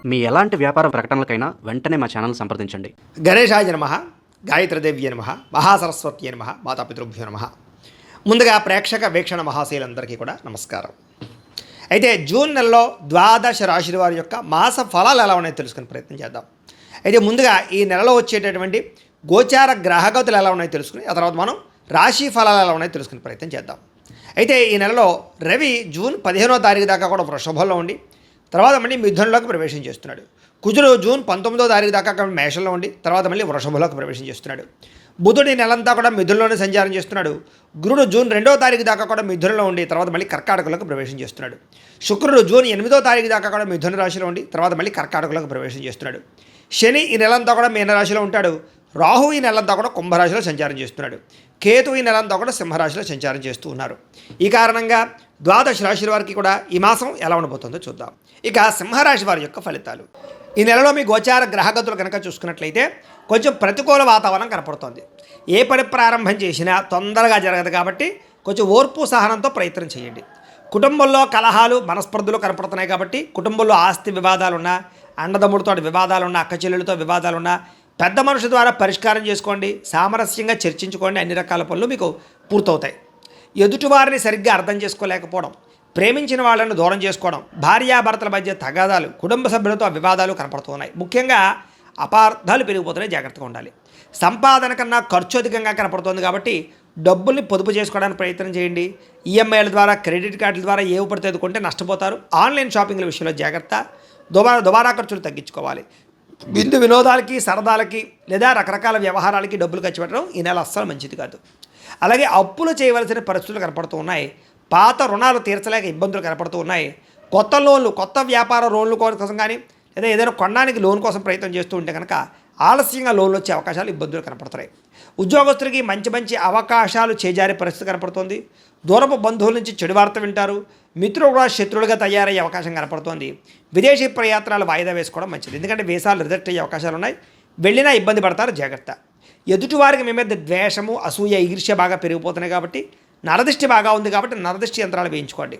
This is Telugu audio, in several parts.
మీ ఎలాంటి వ్యాపార ప్రకటనలకైనా వెంటనే మా ఛానల్ సంప్రదించండి. గణేశాయ నమః, గాయత్రీదేవ్య నమః, మహాసరస్వత్యై నమః, మాతాపితృభ్యో నమః. ముందుగా ప్రేక్షక వీక్షణ మహాశీలందరికీ కూడా నమస్కారం. అయితే జూన్ నెలలో ద్వాదశ రాశుల వారి యొక్క మాస ఫలాలు ఎలా ఉన్నాయో తెలుసుకునే ప్రయత్నం చేద్దాం. అయితే ముందుగా ఈ నెలలో వచ్చేటటువంటి గోచార గ్రహగతులు ఎలా ఉన్నాయో తెలుసుకుని ఆ తర్వాత మనం రాశి ఫలాలు ఎలా ఉన్నాయో తెలుసుకునే ప్రయత్నం చేద్దాం. అయితే ఈ నెలలో రవి జూన్ 15వ తారీఖు దాకా కూడా వృషభంలో ఉండి తర్వాత మళ్ళీ మిథునంలోకి ప్రవేశం చేస్తున్నాడు. కుజుడు జూన్ 19వ తారీఖు దాకా మేషంలో ఉండి తర్వాత మళ్ళీ వృషభంలోకి ప్రవేశం చేస్తున్నాడు. బుధుడు నెలంతా కూడా మిథునంలోనే సంచారం చేస్తున్నాడు. గురుడు జూన్ 2వ తారీఖు దాకా కూడా మిథునంలో ఉండి తర్వాత మళ్ళీ కర్కాటకంలోకి ప్రవేశం చేస్తున్నాడు. శుక్రుడు జూన్ 8వ తారీఖు దాకా కూడా మిథున రాశిలో ఉండి తర్వాత మళ్ళీ కర్కాటకంలోకి ప్రవేశం చేస్తున్నాడు. శని ఈ నెలంతా కూడా మీనరాశిలో ఉంటాడు. రాహు ఈ నెలంతా కూడా కుంభరాశిలో సంచారం చేస్తున్నాడు. కేతు ఈ నెలంతా కూడా సింహరాశిలో సంచారం చేస్తూ ఉన్నారు. ఈ కారణంగా ద్వాదశ రాశుల వారికి కూడా ఈ మాసం ఎలా ఉండబోతుందో చూద్దాం. ఇక సింహరాశి వారి యొక్క ఫలితాలు. ఈ నెలలో మీ గోచార గ్రహగతులు కనుక చూసుకున్నట్లయితే కొంచెం ప్రతికూల వాతావరణం కనపడుతోంది. ఏ పని ప్రారంభం చేసినా తొందరగా జరగదు కాబట్టి కొంచెం ఓర్పు సహనంతో ప్రయత్నం చేయండి. కుటుంబంలో కలహాలు మనస్పర్ధలు కనపడుతున్నాయి కాబట్టి కుటుంబంలో ఆస్తి వివాదాలున్నా, అన్నదమ్ముడితో వివాదాలున్నా, అక్క చెల్లెలతో వివాదాలున్నా పెద్ద మనుషు ద్వారా పరిష్కారం చేసుకోండి. సామరస్యంగా చర్చించుకోండి. అన్ని రకాల పనులు మీకు పూర్తవుతాయి. ఎదుటివారిని సరిగ్గా అర్థం చేసుకోలేకపోవడం, ప్రేమించిన వాళ్ళని దూరం చేసుకోవడం, భార్యాభర్తల మధ్య తగాదాలు, కుటుంబ సభ్యులతో వివాదాలు కనపడుతున్నాయి. ముఖ్యంగా అపార్థాలు పెరిగిపోతున్నాయి. జాగ్రత్తగా ఉండాలి. సంపాదన కన్నా ఖర్చు అధికంగా కనపడుతుంది కాబట్టి డబ్బుల్ని పొదుపు చేసుకోవడానికి ప్రయత్నం చేయండి. ఈఎంఐల ద్వారా, క్రెడిట్ కార్డుల ద్వారా ఏవి పడితే ఎదుర్కొంటే నష్టపోతారు. ఆన్లైన్ షాపింగ్ల విషయంలో జాగ్రత్త. దుబారా ఖర్చులు తగ్గించుకోవాలి. విందు వినోదాలకి, సరదాలకి లేదా రకరకాల వ్యవహారాలకి డబ్బులు ఖర్చు పెట్టడం ఈ నెల అస్సలు మంచిది కాదు. అలాగే అప్పులు చేయవలసిన పరిస్థితులు కనపడుతూ ఉన్నాయి. పాత రుణాలు తీర్చలేక ఇబ్బందులు కనపడుతూ ఉన్నాయి. కొత్త లోన్లు, కొత్త వ్యాపార లోన్లు కోసం కానీ లేదా ఏదైనా కొనడానికి లోన్ కోసం ప్రయత్నం చేస్తూ ఉంటే కనుక ఆలస్యంగా లోన్లు వచ్చే అవకాశాలు, ఇబ్బందులు కనపడుతున్నాయి. ఉద్యోగస్తులకి మంచి అవకాశాలు చేజారే పరిస్థితి కనపడుతుంది. దూరపు బంధువుల నుంచి చెడు వార్త వింటారు. మిత్రులు కూడా శత్రువులుగా తయారయ్యే అవకాశం కనపడుతోంది. విదేశీ ప్రయాత్నాలు వాయిదా వేసుకోవడం మంచిది. ఎందుకంటే వీసాలు రిజెక్ట్ అయ్యే అవకాశాలు ఉన్నాయి. వెళ్ళినా ఇబ్బంది పడతారు. జాగ్రత్త. ఎదుటివారికి మీ మీద ద్వేషము, అసూయ, ఈర్ష్య బాగా పెరిగిపోతున్నాయి కాబట్టి నరదృష్టి బాగా ఉంది కాబట్టి నరదృష్టి యంత్రాలు వేయించుకోండి.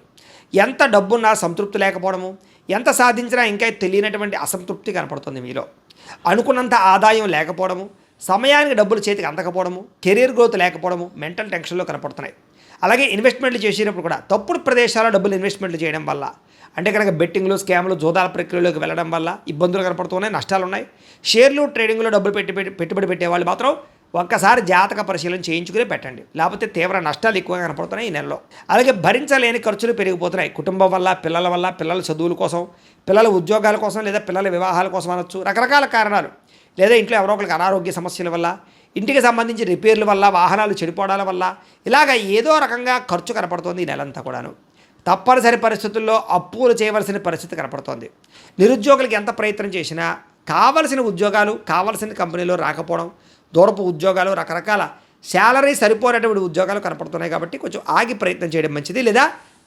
ఎంత డబ్బున్నా సంతృప్తి లేకపోవడము, ఎంత సాధించినా ఇంకా తెలియనటువంటి అసంతృప్తి కనపడుతుంది మీలో. అనుకున్నంత ఆదాయం లేకపోవడము, సమయానికి డబ్బులు చేతికి అందకపోవడము, కెరీర్ గ్రోత్ లేకపోవడము, మెంటల్ టెన్షన్లో కనపడుతున్నాయి. అలాగే ఇన్వెస్ట్మెంట్లు చేసేటప్పుడు కూడా తప్పుడు ప్రదేశాల్లో డబ్బులు ఇన్వెస్ట్మెంట్లు చేయడం వల్ల, అంటే కనుక బెట్టింగ్లు, స్కామ్లు, జోదాల ప్రక్రియలోకి వెళ్ళడం వల్ల ఇబ్బందులు కనపడుతున్నాయి. నష్టాలు ఉన్నాయి. షేర్లు, ట్రేడింగ్లో డబ్బులు పెట్టుబడి పెట్టేవాళ్ళు మాత్రం ఒక్కసారి జాతక పరిశీలన చేయించుకుని పెట్టండి. లేకపోతే తీవ్ర నష్టాలు ఎక్కువగా కనపడుతున్నాయి ఈ నెలలో. అలాగే భరించలేని ఖర్చులు పెరిగిపోతున్నాయి. కుటుంబం వల్ల, పిల్లల వల్ల, పిల్లల చదువుల కోసం, పిల్లల ఉద్యోగాల కోసం లేదా పిల్లల వివాహాల కోసం అనొచ్చు. రకరకాల కారణాలు, లేదా ఇంట్లో ఎవరో ఒకరికి అనారోగ్య సమస్యల వల్ల, ఇంటికి సంబంధించి రిపేర్ల వల్ల, వాహనాలు చెడిపోవడాల వల్ల ఇలాగ ఏదో రకంగా ఖర్చు కనపడుతుంది ఈ నెలంతా కూడాను. తప్పనిసరి పరిస్థితుల్లో అప్పులు చేయవలసిన పరిస్థితి కనపడుతోంది. నిరుద్యోగులకి ఎంత ప్రయత్నం చేసినా కావలసిన ఉద్యోగాలు కావలసిన కంపెనీలో రాకపోవడం, దూరపు ఉద్యోగాలు, రకరకాల శాలరీ సరిపోయేటువంటి ఉద్యోగాలు కనపడుతున్నాయి కాబట్టి కొంచెం ఆగి ప్రయత్నం చేయడం మంచిది. లేదా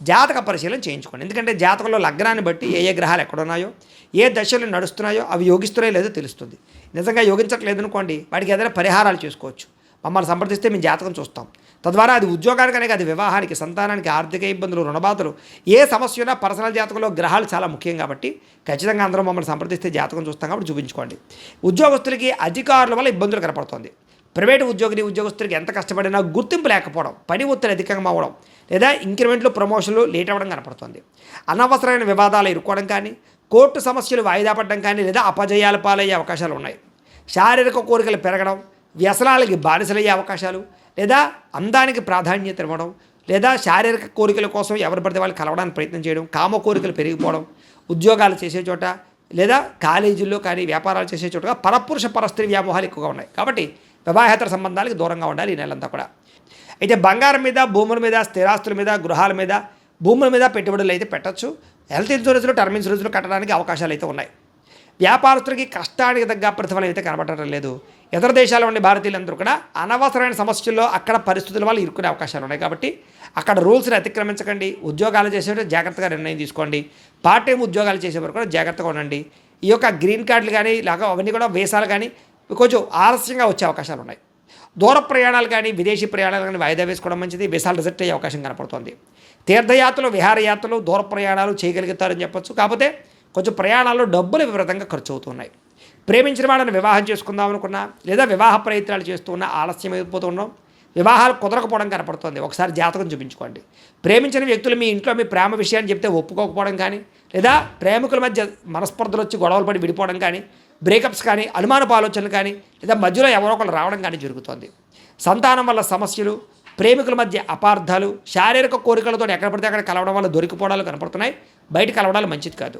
జాతక పరిశీలన చేయించుకోండి. ఎందుకంటే జాతకంలో లగ్నాన్ని బట్టి ఏ గ్రహాలు ఎక్కడున్నాయో, ఏ దశలు నడుస్తున్నాయో అవి యోగిస్తున్నాయో లేదో తెలుస్తుంది. నిజంగా యోగించట్లేదు అనుకోండి, వాటికి ఏదైనా పరిహారాలు చేసుకోవచ్చు. మమ్మల్ని సంప్రదిస్తే మేము జాతకం చూస్తాం. తద్వారా అది ఉద్యోగానికనే కాదు, వివాహానికి, సంతానానికి, ఆర్థిక ఇబ్బందులు, రుణబాధలు, ఏ సమస్య ఉన్నా పర్సనల్ జాతకంలో గ్రహాలు చాలా ముఖ్యం కాబట్టి ఖచ్చితంగా అందరూ మమ్మల్ని సంప్రదిస్తే జాతకం చూస్తాం కాబట్టి చూపించుకోండి. ఉద్యోగస్తులకి అధికారుల వల్ల ఇబ్బందులు కనపడుతుంది. ప్రైవేటు ఉద్యోగస్తులకి ఎంత కష్టపడినా గుర్తింపు లేకపోవడం, పని ఒత్తిడి అధికంగా అవ్వడం, లేదా ఇంక్రిమెంట్లు, ప్రమోషన్లు లేట్ అవ్వడం కనపడుతుంది. అనవసరమైన వివాదాలు ఇరుక్కోవడం కానీ, కోర్టు సమస్యలు వాయిదా పడడం కానీ, లేదా అపజయాల పాలయ్యే అవకాశాలు ఉన్నాయి. శారీరక కోరికలు పెరగడం, వ్యసనాలకి బానిసలయ్యే అవకాశాలు, లేదా అందానికి ప్రాధాన్యత ఇవ్వడం, లేదా శారీరక కోరికల కోసం ఎవరు పడితే వాళ్ళు కలవడానికి ప్రయత్నం చేయడం, కామ కోరికలు పెరిగిపోవడం, ఉద్యోగాలు చేసే చోట లేదా కాలేజీల్లో కానీ వ్యాపారాలు చేసే చోటగా పరపురుష పరస్త్రీ వ్యామోహాలు ఎక్కువగా ఉన్నాయి. కాబట్టి వివాహేతర సంబంధాలకు దూరంగా ఉండాలి ఈ నెలంతా కూడా. అయితే బంగారం మీద, భూముల మీద, స్థిరాస్తుల మీద, గృహాల మీద, భూముల మీద పెట్టుబడులు అయితే పెట్టచ్చు. హెల్త్ ఇన్సూరెన్స్లు, టర్మ్ ఇన్సూరెన్స్లు కట్టడానికి అవకాశాలు అయితే ఉన్నాయి. వ్యాపారస్తులకి కష్టానికి తగ్గ ప్రతిఫలం అయితే కనబడటం లేదు. ఇతర దేశాల్లో ఉండే భారతీయులందరూ కూడా అనవసరమైన సమస్యల్లో అక్కడ పరిస్థితుల వల్ల ఇరుక్కునే అవకాశాలు ఉన్నాయి. కాబట్టి అక్కడ రూల్స్ని అతిక్రమించకండి. ఉద్యోగాలు చేసేవారు జాగ్రత్తగా నిర్ణయం తీసుకోండి. పార్ట్ టైం ఉద్యోగాలు చేసేవారు కూడా జాగ్రత్తగా ఉండండి. ఈ యొక్క గ్రీన్ కార్డులు కానీ ఇలాగా అవన్నీ కూడా వీసాలు కానీ కొంచెం ఆలస్యంగా వచ్చే అవకాశాలు ఉన్నాయి. దూర ప్రయాణాలు కానీ, విదేశీ ప్రయాణాలు కానీ వాయిదా వేసుకోవడం మంచిది. వీసాలు రిజెక్ట్ అయ్యే అవకాశం కనపడుతుంది. తీర్థయాత్రలు, విహారయాత్రలు, దూర ప్రయాణాలు చేయగలుగుతారని చెప్పొచ్చు. కాకపోతే కొంచెం ప్రయాణాల్లో డబ్బులు విపరీతంగా ఖర్చు అవుతున్నాయి. ప్రేమించిన వాళ్ళని వివాహం చేసుకుందాం అనుకున్నా లేదా వివాహ ప్రయత్నాలు చేస్తూ ఉన్నా ఆలస్యం అయిపోతూ ఉన్నాం. వివాహాలు కుదరకపోవడం కనపడుతుంది. ఒకసారి జాతకం చూపించుకోండి. ప్రేమించిన వ్యక్తులు మీ ఇంట్లో మీ ప్రేమ విషయాన్ని చెప్తే ఒప్పుకోకపోవడం కానీ, లేదా ప్రేమికుల మధ్య మనస్పర్ధలు వచ్చి గొడవలు పడి విడిపోవడం కానీ, బ్రేకప్స్ కానీ, అనుమానపు ఆలోచనలు కానీ, లేదా మధ్యలో ఎవరో ఒకరు రావడం కానీ జరుగుతుంది. సంతానం వల్ల సమస్యలు, ప్రేమికుల మధ్య అపార్థాలు, శారీరక కోరికలతో ఎక్కడ పడితే అక్కడ కలవడం వల్ల దొరికిపోవడాలు కనపడుతున్నాయి. బయట కలవడాలు మంచిది కాదు.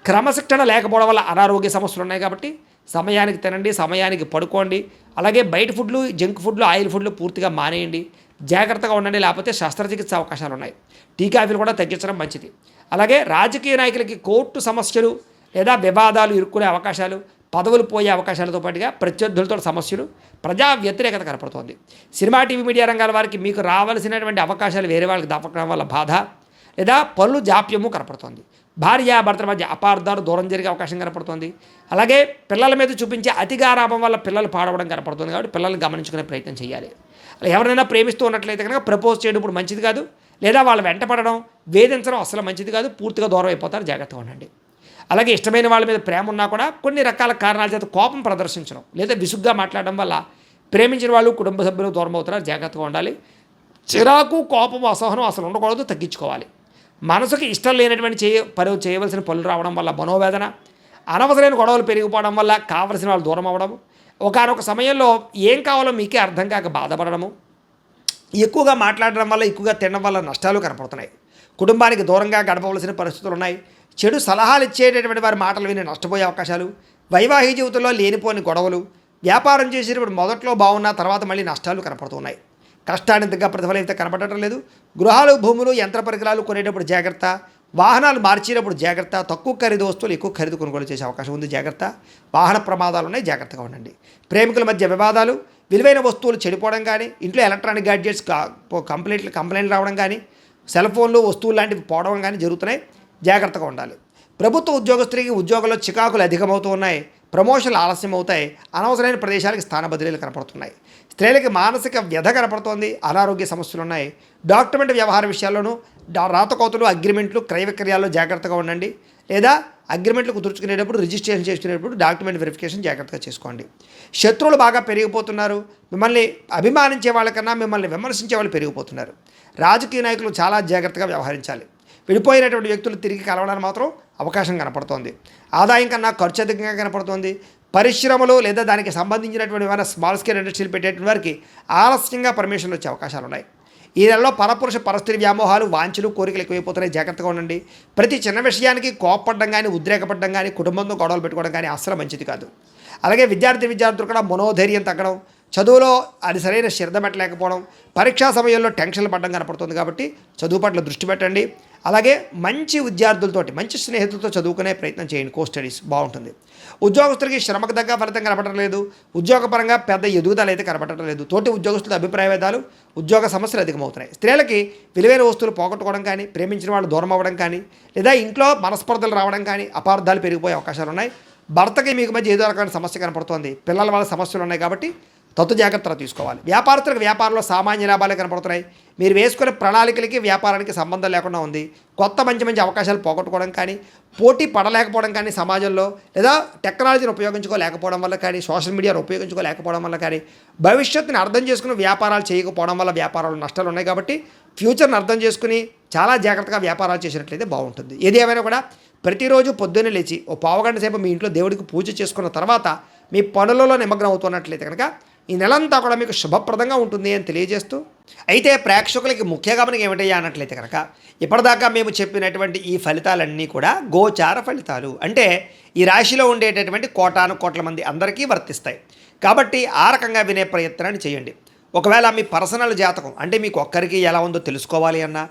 క్రమశిక్షణ లేకపోవడం వల్ల అనారోగ్య సమస్యలు ఉన్నాయి. కాబట్టి సమయానికి తినండి, సమయానికి పడుకోండి. అలాగే బయట ఫుడ్లు, జంక్ ఫుడ్లు, ఆయిల్ ఫుడ్లు పూర్తిగా మానేయండి. జాగ్రత్తగా ఉండండి, లేకపోతే శస్త్రచికిత్స అవకాశాలు ఉన్నాయి. టీ కాఫీలు కూడా తగ్గించడం మంచిది. అలాగే రాజకీయ నాయకులకి కోర్టు సమస్యలు లేదా వివాదాలు ఇరుక్కునే అవకాశాలు, పదవులు పోయే అవకాశాలతో పాటుగా ప్రత్యర్థులతో సమస్యలు, ప్రజా వ్యతిరేకత కనపడుతోంది. సినిమా, టీవీ, మీడియా రంగాల వారికి మీకు రావాల్సినటువంటి అవకాశాలు వేరే వాళ్ళకి దక్కడం వల్ల బాధ లేదా పనులు జాప్యము కనపడుతోంది. భార్యాభర్తల మధ్య అపార్థాలు దూరం జరిగే అవకాశం కనపడుతుంది. అలాగే పిల్లల మీద చూపించే అతిగారాభం వల్ల పిల్లలు పాడవడం కనపడుతుంది. కాబట్టి పిల్లల్ని గమనించుకునే ప్రయత్నం చేయాలి. అలా ఎవరైనా ప్రేమిస్తూ ఉన్నట్లయితే కనుక ప్రపోజ్ చేయడం ఇప్పుడు మంచిది కాదు. లేదా వాళ్ళు వెంట పడడం, వేధించడం అసలు మంచిది కాదు. పూర్తిగా దూరం అయిపోతారు. జాగ్రత్తగా ఉండండి. అలాగే ఇష్టమైన వాళ్ళ మీద ప్రేమ ఉన్నా కూడా కొన్ని రకాల కారణాల చేత కోపం ప్రదర్శించడం లేదా విసుగ్గా మాట్లాడడం వల్ల ప్రేమించిన వాళ్ళు, కుటుంబ సభ్యులు దూరం అవుతున్నారు. జాగ్రత్తగా ఉండాలి. చిరాకు, కోపం, అసహనం అసలు ఉండకూడదు. తగ్గించుకోవాలి. మనసుకి ఇష్టం లేనటువంటి చేయవలసిన పనులు రావడం వల్ల మనోవేదన, అనవసరమైన గొడవలు పెరిగిపోవడం వల్ల కావలసిన వాళ్ళు దూరం అవ్వడము, ఒకానొక సమయంలో ఏం కావాలో మీకే అర్థం కాక బాధపడడము, ఎక్కువగా మాట్లాడడం వల్ల, ఎక్కువగా తినడం వల్ల నష్టాలు కనపడుతున్నాయి. కుటుంబానికి దూరంగా గడపవలసిన పరిస్థితులు ఉన్నాయి. చెడు సలహాలు ఇచ్చేటటువంటి వారి మాటలు విని నష్టపోయే అవకాశాలు, వైవాహిక జీవితంలో లేనిపోని గొడవలు, వ్యాపారం చేసేటప్పుడు మొదట్లో బాగున్నా తర్వాత మళ్ళీ నష్టాలు కనపడుతున్నాయి. కష్టానికి తగ్గ ప్రతిఫలం అయితే కనపడటం లేదు. గృహాలు, భూములు, యంత్ర పరికరాలు కొనేటప్పుడు జాగ్రత్త. వాహనాలు మార్చేటప్పుడు జాగ్రత్త. తక్కువ ఖరీదు వస్తువులు ఎక్కువ ఖరీదు కొనుగోలు చేసే అవకాశం ఉంది. జాగ్రత్త. వాహన ప్రమాదాలు ఉన్నాయి. జాగ్రత్తగా ఉండండి. ప్రేమికుల మధ్య వివాదాలు, విలువైన వస్తువులు చెడిపోవడం కానీ, ఇంట్లో ఎలక్ట్రానిక్ గ్యాడ్జెట్స్ కంప్లైంట్లు రావడం కానీ, సెల్ ఫోన్లు, వస్తువులు లాంటివి పోవడం కానీ జరుగుతున్నాయి. జాగ్రత్తగా ఉండాలి. ప్రభుత్వ ఉద్యోగస్తులకి ఉద్యోగంలో చికాకులు అధికమవుతూ ఉన్నాయి. ప్రమోషన్లు ఆలస్యం అవుతాయి. అనవసరమైన ప్రదేశాలకు స్థాన బదిలీలు కనపడుతున్నాయి. స్త్రీలకి మానసిక వ్యధ కనపడుతోంది. అనారోగ్య సమస్యలు ఉన్నాయి. డాక్యుమెంట్ వ్యవహార విషయాల్లోనూ రాతకోతలు, అగ్రిమెంట్లు, క్రయ విక్రయాల్లో జాగ్రత్తగా ఉండండి. లేదా అగ్రిమెంట్లు కుదుర్చుకునేటప్పుడు, రిజిస్ట్రేషన్ చేసుకునేటప్పుడు డాక్యుమెంట్ వెరిఫికేషన్ జాగ్రత్తగా చేసుకోండి. శత్రువులు బాగా పెరిగిపోతున్నారు. మిమ్మల్ని అభిమానించే వాళ్ళకన్నా మిమ్మల్ని విమర్శించే వాళ్ళు పెరిగిపోతున్నారు. రాజకీయ నాయకులు చాలా జాగ్రత్తగా వ్యవహరించాలి. విడిపోయినటువంటి వ్యక్తులు తిరిగి కలవడానికి మాత్రం అవకాశం కనపడుతోంది. ఆదాయం కన్నా ఖర్చు అధికంగా కనపడుతోంది. పరిశ్రమలు లేదా దానికి సంబంధించినటువంటి ఏమైనా స్మాల్ స్కేల్ ఇండస్ట్రీలు పెట్టేటువంటి వారికి ఆలస్యంగా పర్మిషన్లు వచ్చే అవకాశాలు ఉన్నాయి. ఈ నెలలో పరపురుష పరిస్థితి వ్యామోహాలు, వాంఛలు, కోరికలు ఎక్కువైపోతున్నాయి. జాగ్రత్తగా ఉండండి. ప్రతి చిన్న విషయానికి కోపపడడం కానీ, ఉద్రేకపడడం కానీ, కుటుంబంతో గొడవలు పెట్టుకోవడం కానీ అస్సలు మంచిది కాదు. అలాగే విద్యార్థులు కూడా మనోధైర్యం తగ్గడం, చదువులో అది సరైన శ్రద్ధ పెట్టలేకపోవడం, పరీక్షా సమయంలో టెన్షన్లు పడడం కనపడుతుంది. కాబట్టి చదువు పట్ల దృష్టి పెట్టండి. అలాగే మంచి విద్యార్థులతోటి, మంచి స్నేహితులతో చదువుకునే ప్రయత్నం చేయండి. కో స్టడీస్ బాగుంటుంది. ఉద్యోగస్తులకి శ్రమకు తగ్గ ఫలితం కనపడటం లేదు. ఉద్యోగపరంగా పెద్ద ఎదుగుదల అయితే కనపడటం లేదు. తోటి ఉద్యోగస్తుల అభిప్రాయ భేదాలు, ఉద్యోగ సమస్యలు అధికమవుతున్నాయి. స్త్రీలకి విలువైన వస్తువులు పోగొట్టుకోవడం కానీ, ప్రేమించిన వాళ్ళు దూరం అవ్వడం కానీ, లేదా ఇంట్లో మనస్పర్ధలు రావడం కానీ, అపార్థాలు పెరిగిపోయే అవకాశాలు ఉన్నాయి. భర్తకి మీకు మధ్య ఏదో రకమైన సమస్య కనపడుతోంది. పిల్లల వల్ల సమస్యలు ఉన్నాయి. కాబట్టి తత్తు జాగ్రత్తలు తీసుకోవాలి. వ్యాపారస్తులకు వ్యాపారంలో సామాన్య లాభాలే కనపడుతున్నాయి. మీరు వేసుకునే ప్రణాళికలకి వ్యాపారానికి సంబంధం లేకుండా ఉంది. కొత్త మంచి అవకాశాలు పోగొట్టుకోవడం కానీ, పోటీ పడలేకపోవడం కానీ, సమాజంలో లేదా టెక్నాలజీని ఉపయోగించుకోలేకపోవడం వల్ల కానీ, సోషల్ మీడియాను ఉపయోగించుకోలేకపోవడం వల్ల కానీ, భవిష్యత్తుని అర్థం చేసుకుని వ్యాపారాలు చేయకపోవడం వల్ల వ్యాపారాలు నష్టాలు ఉన్నాయి. కాబట్టి ఫ్యూచర్ని అర్థం చేసుకుని చాలా జాగ్రత్తగా వ్యాపారాలు చేసినట్లయితే బాగుంటుంది. ఏది ఏమైనా కూడా ప్రతిరోజు పొద్దున్నే లేచి ఓ పావుగంట సేపు మీ ఇంట్లో దేవుడికి పూజ చేసుకున్న తర్వాత మీ పనులలో నిమగ్నం అవుతున్నట్లయితే కనుక ఈ నెలంతా కూడా మీకు శుభప్రదంగా ఉంటుంది అని తెలియజేస్తూ, అయితే ప్రేక్షకులకి ముఖ్య గమనిక ఏమిటయ్యా అన్నట్లయితే కనుక ఇప్పటిదాకా మేము చెప్పినటువంటి ఈ ఫలితాలన్నీ కూడా గోచార ఫలితాలు. అంటే ఈ రాశిలో ఉండేటటువంటి కోటాను కోట్ల మంది అందరికీ వర్తిస్తాయి. కాబట్టి ఆ రకంగా వినే ప్రయత్నాన్ని చేయండి. ఒకవేళ మీ పర్సనల్ జాతకం అంటే మీకు ఒక్కరికి ఎలా ఉందో తెలుసుకోవాలి అన్నా,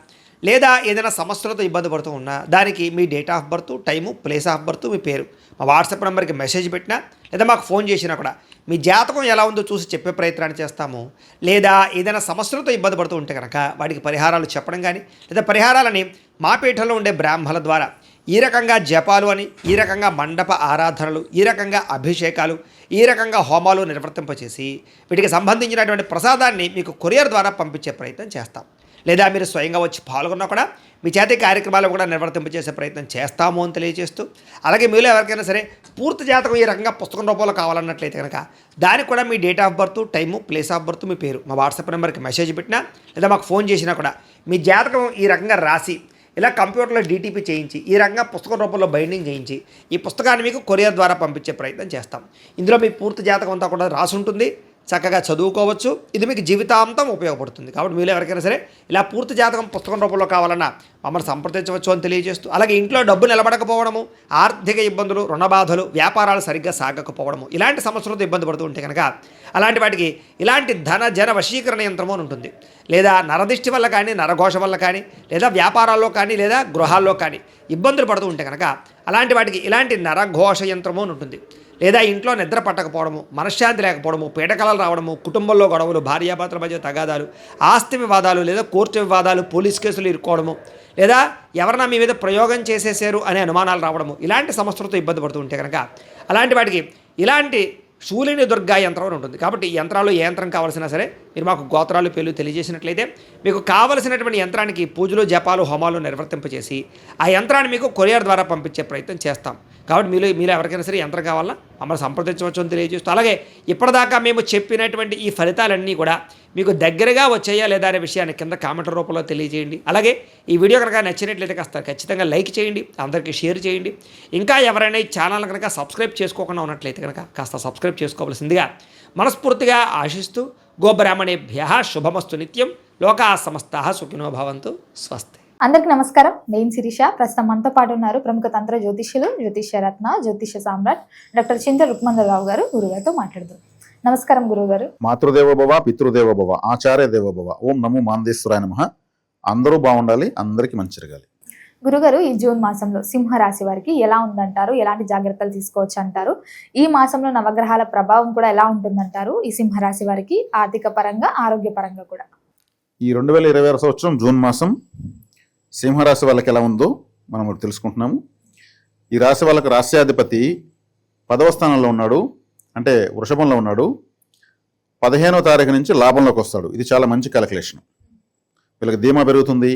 లేదా ఏదైనా సమస్యలతో ఇబ్బంది పడుతూ ఉన్నా, దానికి మీ date of birth, time, place of birth, మీ పేరు మా వాట్సాప్ నెంబర్కి మెసేజ్ పెట్టినా, లేదా మాకు ఫోన్ చేసినా కూడా మీ జాతకం ఎలా ఉందో చూసి చెప్పే ప్రయత్నాన్ని చేస్తాము. లేదా ఏదైనా సమస్యలతో ఇబ్బంది పడుతూ ఉంటే కనుక వాటికి పరిహారాలు చెప్పడం కానీ, లేదా పరిహారాలని మా పీఠంలో ఉండే బ్రాహ్మణుల ద్వారా ఈ రకంగా జపాలు అని, ఈ రకంగా మండప ఆరాధనలు, ఈ రకంగా అభిషేకాలు, ఈ రకంగా హోమాలు నిర్వర్తింపచేసి వీటికి సంబంధించినటువంటి ప్రసాదాన్ని మీకు కొరియర్ ద్వారా పంపించే ప్రయత్నం చేస్తాం. లేదా మీరు స్వయంగా వచ్చి పాల్గొన్నా కూడా మీ చేతి కార్యక్రమాలు కూడా నిర్వర్తింపజేసే ప్రయత్నం చేస్తాము అని తెలియజేస్తూ, అలాగే మీలో ఎవరికైనా సరే పూర్తి జాతకం ఈ రకంగా పుస్తకం రూపంలో కావాలన్నట్లయితే కనుక దానికి కూడా మీ date of birth, time, place of birth, మీ పేరు మా వాట్సాప్ నెంబర్కి మెసేజ్ పెట్టినా లేదా మాకు ఫోన్ చేసినా కూడా మీ జాతకం ఈ రకంగా రాసి ఇలా కంప్యూటర్లో డీటీపీ చేయించి ఈ రకంగా పుస్తకం రూపంలో బైండింగ్ చేయించి ఈ పుస్తకాన్ని మీకు కొరియర్ ద్వారా పంపించే ప్రయత్నం చేస్తాం. ఇందులో మీ పూర్తి జాతకం అంతా కూడా రాసి ఉంటుంది, చక్కగా చదువుకోవచ్చు. ఇది మీకు జీవితాంతం ఉపయోగపడుతుంది. కాబట్టి మీలో ఎవరికైనా సరే ఇలా పూర్తి జాతకం పుస్తకం రూపంలో కావాలన్నా మమ్మల్ని సంప్రదించవచ్చు అని తెలియజేస్తూ, అలాగే ఇంట్లో డబ్బు నిలబడకపోవడము, ఆర్థిక ఇబ్బందులు, రుణ బాధలు, వ్యాపారాలు సరిగ్గా సాగకపోవడము, ఇలాంటి సమస్యలతో ఇబ్బంది పడుతూ ఉంటే కనుక అలాంటి వాటికి ఇలాంటి ధన జన వశీకరణ యంత్రము అని ఉంటుంది. లేదా నరదిష్టి వల్ల కానీ, నరఘోష వల్ల కానీ, లేదా వ్యాపారాల్లో కానీ, లేదా గృహాల్లో కానీ ఇబ్బందులు పడుతూ ఉంటే కనుక అలాంటి వాటికి ఇలాంటి నరఘోష యంత్రము అని ఉంటుంది. లేదా ఇంట్లో నిద్ర పట్టకపోవడము, మనశ్శాంతి లేకపోవడము, పీడకలలు రావడము, కుటుంబంలో గొడవలు, భార్యాభర్తల మధ్య తగాదాలు, ఆస్తి వివాదాలు, లేదా కోర్టు వివాదాలు, పోలీస్ కేసులు ఇరుక్కోవడము, లేదా ఎవరైనా మీ మీద ప్రయోగం చేసేసారు అనే అనుమానాలు రావడము, ఇలాంటి సమస్యలతో ఇబ్బంది పడుతూ ఉంటే కనుక అలాంటి వాటికి ఇలాంటి శూలిని దుర్గా యంత్రం అని ఉంటుంది. కాబట్టి ఈ యంత్రాలు ఏ యంత్రం కావాల్సినా సరే మీరు మాకు గోత్రాలు పేర్లు తెలియజేసినట్లయితే మీకు కావలసినటువంటి యంత్రానికి పూజలు, జపాలు, హోమాలు నిర్వర్తింపజేసి ఆ యంత్రాన్ని మీకు కొరియర్ ద్వారా పంపించే ప్రయత్నం చేస్తాం. కాబట్టి మీలో ఎవరికైనా సరే యంత్రం కావాలన్నా మమ్మల్ని సంప్రదించవచ్చు అని తెలియజేస్తూ, అలాగే ఇప్పటిదాకా మేము చెప్పినటువంటి ఈ ఫలితాలన్నీ కూడా మీకు దగ్గరగా వచ్చాయా లేదా అనే విషయాన్ని కింద కామెంట్ల రూపంలో తెలియజేయండి. అలాగే ఈ వీడియో కనుక నచ్చినట్లయితే కాస్త ఖచ్చితంగా లైక్ చేయండి, అందరికీ షేర్ చేయండి. ఇంకా ఎవరైనా ఈ ఛానల్ కనుక సబ్స్క్రైబ్ చేసుకోకుండా ఉన్నట్లయితే కనుక కాస్త సబ్స్క్రైబ్ చేసుకోవాల్సిందిగా మనస్ఫూర్తిగా ఆశిస్తూ, గోబ్రాహ్మణేభ్యః శుభమస్తు నిత్యం, లోకాః సమస్తాః సుఖినో భవంతు. స్వస్తి. అందరికి నమస్కారం. నేను శిరీష. ప్రస్తుతం మనతో పాటు ఉన్నారు ప్రముఖ తంత్ర జ్యోతిష్యులు, జ్యోతిష్య రత్న, జ్యోతిష్య సామ్రాట్ డాక్టర్ చింత రుక్మందరావు గారు. గురుగారితో మాట్లాడుతారు. నమస్కారం గురుగారు. మాతృదేవ భవ, పితృదేవ భవ, ఆచార్య దేవ భవ. ఓం నమో మాందేశ్వరాయ నమః. అందరూ బాగుండాలి, అందరికీ మంచి జరగాలి. గురుగారు, ఈ జూన్ మాసంలో సింహరాశి వారికి ఎలా ఉందంటారు? ఎలాంటి జాగ్రత్తలు తీసుకోవచ్చు అంటారు? ఈ మాసంలో నవగ్రహాల ప్రభావం కూడా ఎలా ఉంటుందంటారు ఈ సింహరాశి వారికి, ఆర్థిక పరంగా, ఆరోగ్య పరంగా కూడా? ఈ 2026 సంవత్సరం జూన్ మాసం సింహరాశి వాళ్ళకి ఎలా ఉందో మనం ఇప్పుడు తెలుసుకుంటున్నాము. ఈ రాశి వాళ్ళకి రాశ్యాధిపతి 10వ స్థానంలో ఉన్నాడు, అంటే వృషభంలో ఉన్నాడు. 15వ తారీఖు నుంచి లాభంలోకి వస్తాడు. ఇది చాలా మంచి క్యాలిక్యులేషన్. వీళ్ళకి ధీమా పెరుగుతుంది,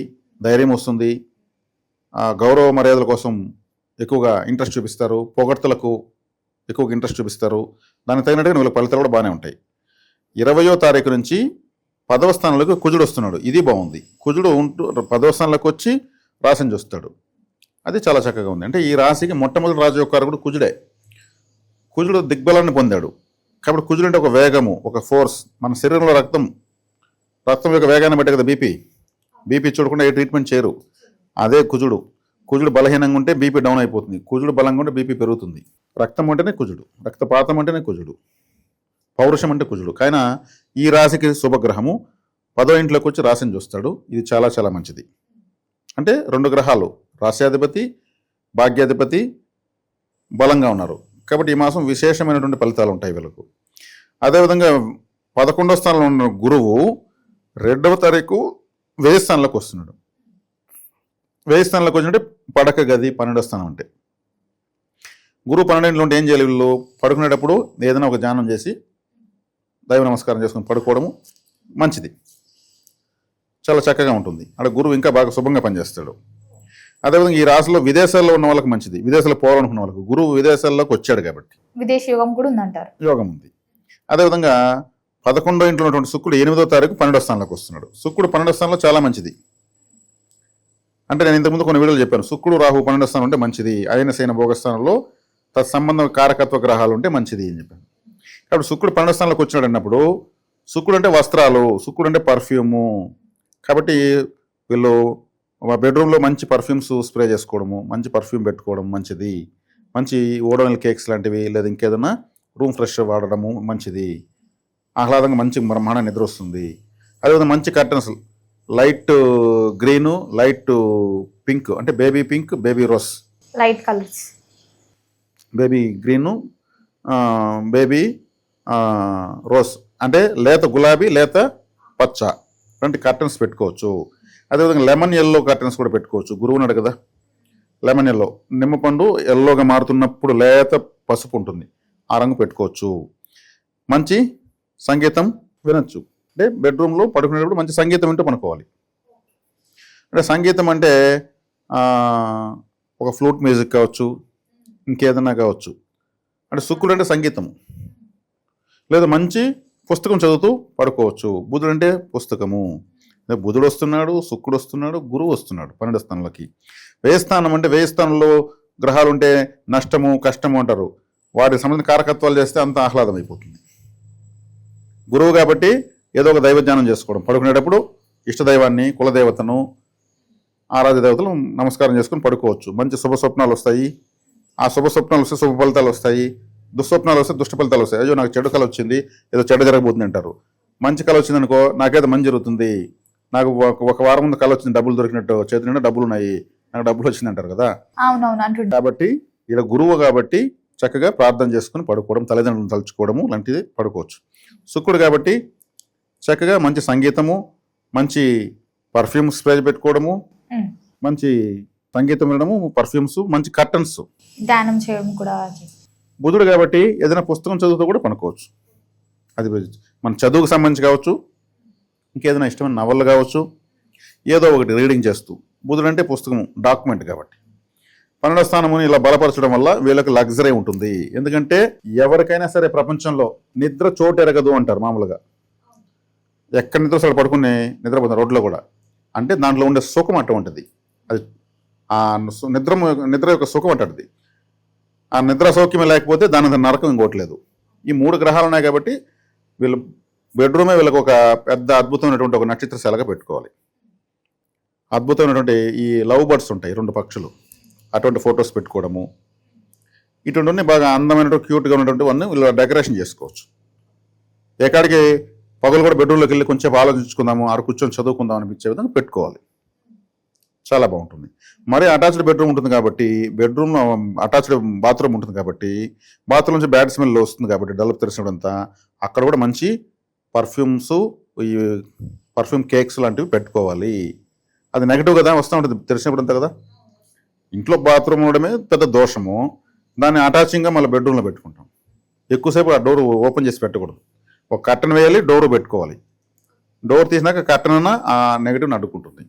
ధైర్యం వస్తుంది, గౌరవ మర్యాదల కోసం ఎక్కువగా ఇంట్రెస్ట్ చూపిస్తారు, పొగడ్తలకు ఎక్కువగా ఇంట్రెస్ట్ చూపిస్తారు. దానికి తగినట్టుగా వీళ్ళకి ఫలితాలు కూడా బాగానే ఉంటాయి. 20వ తారీఖు నుంచి 10వ స్థానంలోకి కుజుడు వస్తున్నాడు. ఇది బాగుంది. కుజుడు 10వ స్థానంలోకి వచ్చి రాశిని చూస్తాడు. అది చాలా చక్కగా ఉంది. అంటే ఈ రాశికి మొట్టమొదటి రాజయోగకారకుడు కుజుడే. కుజుడు దిగ్బలాన్ని పొందాడు. కాబట్టి కుజుడు అంటే ఒక వేగము, ఒక ఫోర్స్. మన శరీరంలో రక్తం యొక్క వేగాన్ని బట్టి కదా బీపీ చూడకుండా ఏ ట్రీట్మెంట్ చేయరు. అదే కుజుడు బలహీనంగా ఉంటే బీపీ డౌన్ అయిపోతుంది. కుజుడు బలంగా ఉంటే బీపీ పెరుగుతుంది. రక్తం అంటేనే కుజుడు, రక్తపాతం అంటేనే కుజుడు, పౌరుషం అంటే కుజుడు. కానీ ఈ రాశికి శుభగ్రహము 10వ ఇంట్లోకి వచ్చి రాశిని చూస్తాడు. ఇది చాలా చాలా మంచిది. అంటే 2 గ్రహాలు, రాశ్యాధిపతి, భాగ్యాధిపతి బలంగా ఉన్నారు. కాబట్టి ఈ మాసం విశేషమైనటువంటి ఫలితాలు ఉంటాయి వీళ్ళకు. అదేవిధంగా 11వ స్థానంలో ఉన్న గురువు 2వ తారీఖు 1000 స్థానంలోకి వస్తున్నాడు. 1000 స్థానంలోకి వచ్చినట్టే పడక గది 12వ స్థానం అంటే. గురువు 12 ఉంటే ఏం చేయాలి? వీళ్ళు పడుకునేటప్పుడు ఏదైనా ఒక ధ్యానం చేసి దైవ నమస్కారం చేసుకుని పడుకోవడము మంచిది. చాలా చక్కగా ఉంటుంది. అక్కడ గురువు ఇంకా బాగా శుభంగా పనిచేస్తాడు. అదేవిధంగా ఈ రాశిలో విదేశాల్లో ఉన్న వాళ్ళకి మంచిది. విదేశాల్లో పోవాలనుకున్న వాళ్ళకి గురువు విదేశాల్లోకి వచ్చాడు కాబట్టి విదేశీ యోగం కూడా ఉందంటారు. యోగం ఉంది. అదేవిధంగా 11వ ఇంట్లో ఉన్నటువంటి శుక్రుడు 8వ తారీఖు 12వ స్థానంలోకి వస్తున్నాడు. శుక్రుడు 12వ స్థానంలో చాలా మంచిది. అంటే నేను ఇంతకుముందు కొన్ని వీడియోలు చెప్పాను. శుక్రుడు రాహు 12వ స్థానం ఉంటే మంచిది. అయనశయన భోగస్థానంలో తత్సంబంధ కారకత్వ గ్రహాలు ఉంటే మంచిది అని చెప్పాను. కాబట్టి శుక్రుడు 12వ స్థానంలోకి వచ్చినాడు అన్నప్పుడు శుక్రుడు అంటే వస్త్రాలు, శుక్రుడు అంటే పర్ఫ్యూము. కాబట్టి వీళ్ళు బెడ్రూమ్లో మంచి పర్ఫ్యూమ్స్ స్ప్రే చేసుకోవడము, మంచి పర్ఫ్యూమ్ పెట్టుకోవడం మంచిది. మంచి ఓడోనల్ కేక్స్ లాంటివి లేదా ఇంకేదైనా రూమ్ ఫ్రెష్ వాడడము మంచిది. ఆహ్లాదంగా మంచి బ్రహ్మాండ నిద్ర వస్తుంది. అదేవిధంగా మంచి curtains, light green, light pink, అంటే baby pink, baby rose, light colours, baby green, baby rose అంటే లేత గులాబీ, లేత పచ్చ లాంటి కర్టన్స్ పెట్టుకోవచ్చు. అదేవిధంగా లెమన్ ఎల్లో కర్టన్స్ కూడా పెట్టుకోవచ్చు. గురువు ఉన్నాడు కదా, లెమన్ ఎల్లో, నిమ్మపండు ఎల్లోగా మారుతున్నప్పుడు లేత పసుపు ఉంటుంది, ఆ రంగు పెట్టుకోవచ్చు. మంచి సంగీతం వినొచ్చు. అంటే బెడ్రూమ్లో పడుకునేటప్పుడు మంచి సంగీతం వింటూ పనుకోవాలి. అంటే సంగీతం అంటే ఆ, ఒక ఫ్లూట్ మ్యూజిక్ కావచ్చు, ఇంకేదన్నా కావచ్చు. అంటే శుక్రుడు అంటే సంగీతం, లేదా మంచి పుస్తకం చదువుతూ పడుకోవచ్చు. బుధుడు అంటే పుస్తకము. బుధుడు వస్తున్నాడు, శుక్రుడు వస్తున్నాడు, గురువు వస్తున్నాడు 12వ స్థానంలోకి. వ్యయస్థానం అంటే వ్యయస్థానంలో గ్రహాలు ఉంటే నష్టము కష్టము అంటారు. వాటికి సంబంధించిన కారకత్వాలు చేస్తే అంత ఆహ్లాదం అయిపోతుంది. గురువు కాబట్టి ఏదో ఒక దైవజ్ఞానం చేసుకోవడం, పడుకునేటప్పుడు ఇష్టదైవాన్ని, కులదేవతను, ఆరాధ్య దేవతలు నమస్కారం చేసుకుని పడుకోవచ్చు. మంచి శుభ స్వప్నాలు వస్తాయి. ఆ శుభ స్వప్నాలు వస్తే శుభ ఫలితాలు వస్తాయి, దుస్వప్నాలు వస్తే దుష్ట ఫలితాలు వస్తాయి. అయ్యో నాకు చెడు కళ వచ్చింది, ఏదో చెడు జరగబోతుంది అంటారు. మంచి కళ వచ్చింది అనుకో, నాకేదో మంచి జరుగుతుంది, నాకు ఒక వారం ముందు కళ వచ్చింది, డబ్బులు దొరికినట్టు, చేతి నిండా డబ్బులు ఉన్నాయి, నాకు డబ్బులు వచ్చింది అంటారు కదా. అవునవును అంటుంటారు. కాబట్టి ఇలా గురువు కాబట్టి చక్కగా ప్రార్థన చేసుకుని పడుకోవడం, తల్లిదండ్రులను తలుచుకోవడము లాంటిది పడుకోవచ్చు. శుక్రుడు కాబట్టి చక్కగా మంచి సంగీతము, మంచి పర్ఫ్యూమ్ స్ప్రే పెట్టుకోవడము, మంచి సంగీతం వినడము, పర్ఫ్యూమ్స్, మంచి కర్టన్స్, ధ్యానం చేయడం కూడా. బుధుడు కాబట్టి ఏదైనా పుస్తకం చదువుతూ కూడా పనుకోవచ్చు. అది మన చదువుకు సంబంధించి కావచ్చు, ఇంకేదైనా ఇష్టమైన నవళ్ళు కావచ్చు, ఏదో ఒకటి రీడింగ్ చేస్తూ. బుధుడు అంటే పుస్తకం, డాక్యుమెంట్ కాబట్టి. 12వ స్థానముని ఇలా బలపరచడం వల్ల వీళ్ళకి లగ్జరీ ఉంటుంది. ఎందుకంటే ఎవరికైనా సరే ప్రపంచంలో నిద్ర చోటు ఎరగదు అంటారు మామూలుగా. ఎక్కడ నిద్ర అసలు పడుకుని నిద్రపోతారు రోడ్లో కూడా. అంటే దాంట్లో ఉండే సుఖం అటువంటిది. అది ఆ నిద్ర యొక్క సుఖం అంటది. ఆ నిద్ర సౌఖ్యమే లేకపోతే దాని నరకం ఇంకోట్లేదు. ఈ 3 గ్రహాలు ఉన్నాయి కాబట్టి వీళ్ళు బెడ్రూమే వీళ్ళకి ఒక పెద్ద అద్భుతమైనటువంటి ఒక నక్షత్ర శైలిగా పెట్టుకోవాలి. అద్భుతమైనటువంటి ఈ లవ్ బర్డ్స్ ఉంటాయి, 2 పక్షులు, అటువంటి ఫొటోస్ పెట్టుకోవడము, ఇటువంటి బాగా అందమైనటువంటి క్యూట్గా ఉన్నటువంటివన్నీ వీళ్ళు డెకరేషన్ చేసుకోవచ్చు. ఎక్కడికి పగలు కూడా బెడ్రూమ్లోకి వెళ్ళి కొంచెం ఆలోచించుకుందాము, ఆడ కూర్చొని చదువుకుందాం అనిపించే విధంగా పెట్టుకోవాలి. చాలా బాగుంటుంది. మరి అటాచ్డ్ బెడ్రూమ్ ఉంటుంది కాబట్టి, బెడ్రూమ్లో అటాచ్డ్ బాత్రూమ్ ఉంటుంది కాబట్టి, బాత్రూమ్ నుంచి బ్యాడ్ స్మెల్ వస్తుంది కాబట్టి డల్ప్ తెరిచినప్పుడంతా అక్కడ కూడా మంచి పర్ఫ్యూమ్స్, ఈ పర్ఫ్యూమ్ కేక్స్ లాంటివి పెట్టుకోవాలి. అది నెగిటివ్ కదా, వస్తూ ఉంటుంది తెరిచినప్పుడంతా కదా. ఇంట్లో బాత్రూమ్ ఉండడమే పెద్ద దోషము, దాన్ని అటాచింగ్గా మళ్ళీ బెడ్రూమ్లో పెట్టుకుంటాం. ఎక్కువసేపు ఆ డోర్ ఓపెన్ చేసి పెట్టకూడదు. ఒక కర్టన్ వేయాలి, డోర్ పెట్టుకోవాలి. డోర్ తీసినాక కర్టన్ అన్న ఆ నెగిటివ్ని అడ్డుకుంటుంది.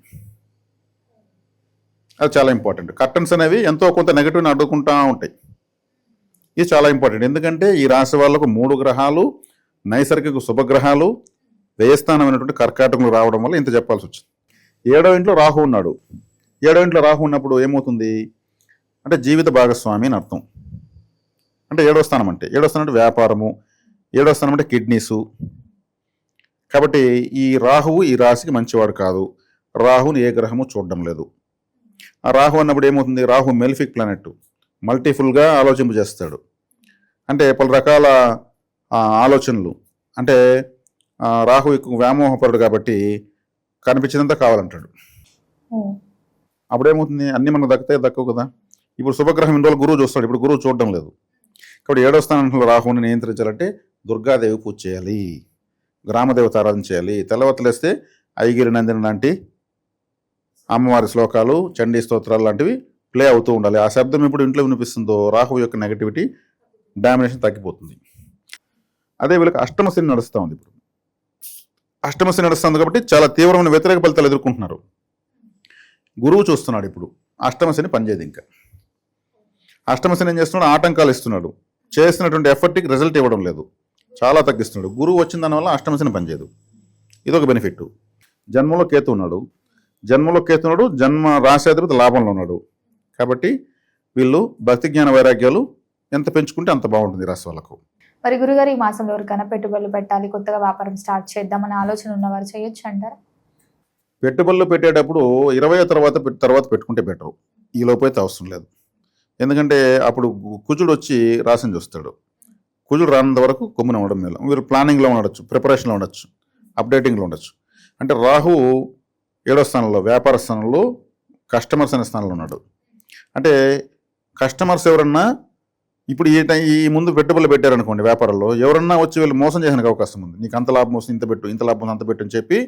అది చాలా ఇంపార్టెంట్. కర్టన్స్ అనేవి ఎంతో కొంత నెగిటివ్ని అడ్డుకుంటూ ఉంటాయి. ఇది చాలా ఇంపార్టెంట్. ఎందుకంటే ఈ రాశి వాళ్ళకు 3 గ్రహాలు నైసర్గిక శుభగ్రహాలు వ్యయస్థానమైనటువంటి కర్కాటకంలో రావడం వల్ల ఇంత చెప్పాల్సి వచ్చింది. 7వ ఇంట్లో రాహు ఉన్నాడు. 7వ ఇంట్లో రాహు ఉన్నప్పుడు ఏమవుతుంది అంటే జీవిత భాగస్వామి అని అర్థం. అంటే 7వ స్థానం అంటే వ్యాపారము, 7వ స్థానం అంటే కిడ్నీసు. కాబట్టి ఈ రాహువు ఈ రాశికి మంచివాడు కాదు. రాహుని ఏ గ్రహము చూడడం లేదు. ఆ రాహు అన్నప్పుడు ఏమవుతుంది, రాహు మెలిఫిక్ ప్లానెట్, మల్టీఫుల్గా ఆలోచింపజేస్తాడు. అంటే పలు రకాల ఆలోచనలు. అంటే రాహు ఎక్కువ వ్యామోహపరుడు కాబట్టి కనిపించినంత కావాలంటాడు. అప్పుడేమవుతుంది, అన్నీ మనకు దక్కవు కదా. ఇప్పుడు శుభగ్రహం ఇన్ని రోజులు గురువు చూస్తాడు, ఇప్పుడు గురువు చూడడం లేదు. కాబట్టి 7వ స్థానంలో రాహుని నియంత్రించాలంటే దుర్గాదేవి పూజ చేయాలి, గ్రామదేవత ఆరాధన చేయాలి. తెల్లవత్తలేస్తే ఐగిరి నందిని లాంటి అమ్మవారి శ్లోకాలు, చండీ స్తోత్రాలు లాంటివి ప్లే అవుతూ ఉండాలి. ఆ శబ్దం ఎప్పుడు ఇంట్లో వినిపిస్తుందో రాహు యొక్క నెగటివిటీ డామినేషన్ తగ్గిపోతుంది. అదే వీళ్ళకి అష్టమ శని నడుస్తూ ఉంది. ఇప్పుడు అష్టమ శని నడుస్తుంది కాబట్టి చాలా తీవ్రమైన వ్యతిరేక ఫలితాలు ఎదుర్కొంటున్నారు. గురువు చూస్తున్నాడు ఇప్పుడు, అష్టమ శని పనిచేయదు. ఇంకా అష్టమ శని ఏం చేస్తున్నాడు, ఆటంకాలు ఇస్తున్నాడు. చేసినటువంటి ఎఫర్ట్కి రిజల్ట్ ఇవ్వడం లేదు, చాలా తగ్గిస్తున్నాడు. గురువు వచ్చిన దానివల్ల అష్టమ శని పనిచేయదు. ఇదొక బెనిఫిట్. జన్మలో కేతు ఉన్నాడు, జన్మ రాశాధిపతి లాభంలో ఉన్నాడు. కాబట్టి వీళ్ళు భక్తి జ్ఞాన వైరాగ్యాలు ఎంత పెంచుకుంటే అంత బాగుంటుంది రాశి వాళ్ళకు. మరి గురుగారు ఈ మాసంలో ఎవరికైనా పెట్టుబడులు పెట్టాలి, కొత్తగా వ్యాపారం స్టార్ట్ చేద్దామనే ఆలోచన ఉన్నవారు చేయొచ్చు అంటారా? పెట్టుబడులు పెట్టేటప్పుడు 20 తర్వాత పెట్టుకుంటే బెటరు. ఈ లోపు అయితే అవసరం లేదు. ఎందుకంటే అప్పుడు కుజుడు వచ్చి రాశిని చూస్తాడు. కుజుడు రానంత వరకు కొమ్మున ఉండడం మేలు. వీళ్ళు ప్లానింగ్లో ఉండొచ్చు, ప్రిపరేషన్లో ఉండొచ్చు, అప్డేటింగ్లో ఉండొచ్చు. అంటే రాహు 7వ స్థానంలో వ్యాపార స్థానంలో కస్టమర్స్ అనే స్థానంలో ఉన్నాడు. అంటే కస్టమర్స్ ఎవరన్నా ఇప్పుడు ఈ ముందు పెట్టుబడులు పెట్టారనుకోండి వ్యాపారంలో, ఎవరన్నా వచ్చి వీళ్ళు మోసం చేయడానికి అవకాశం ఉంది. నీకు అంత లాభం వస్తుంది, ఇంత లాభం అంత పెట్టు అని చెప్పి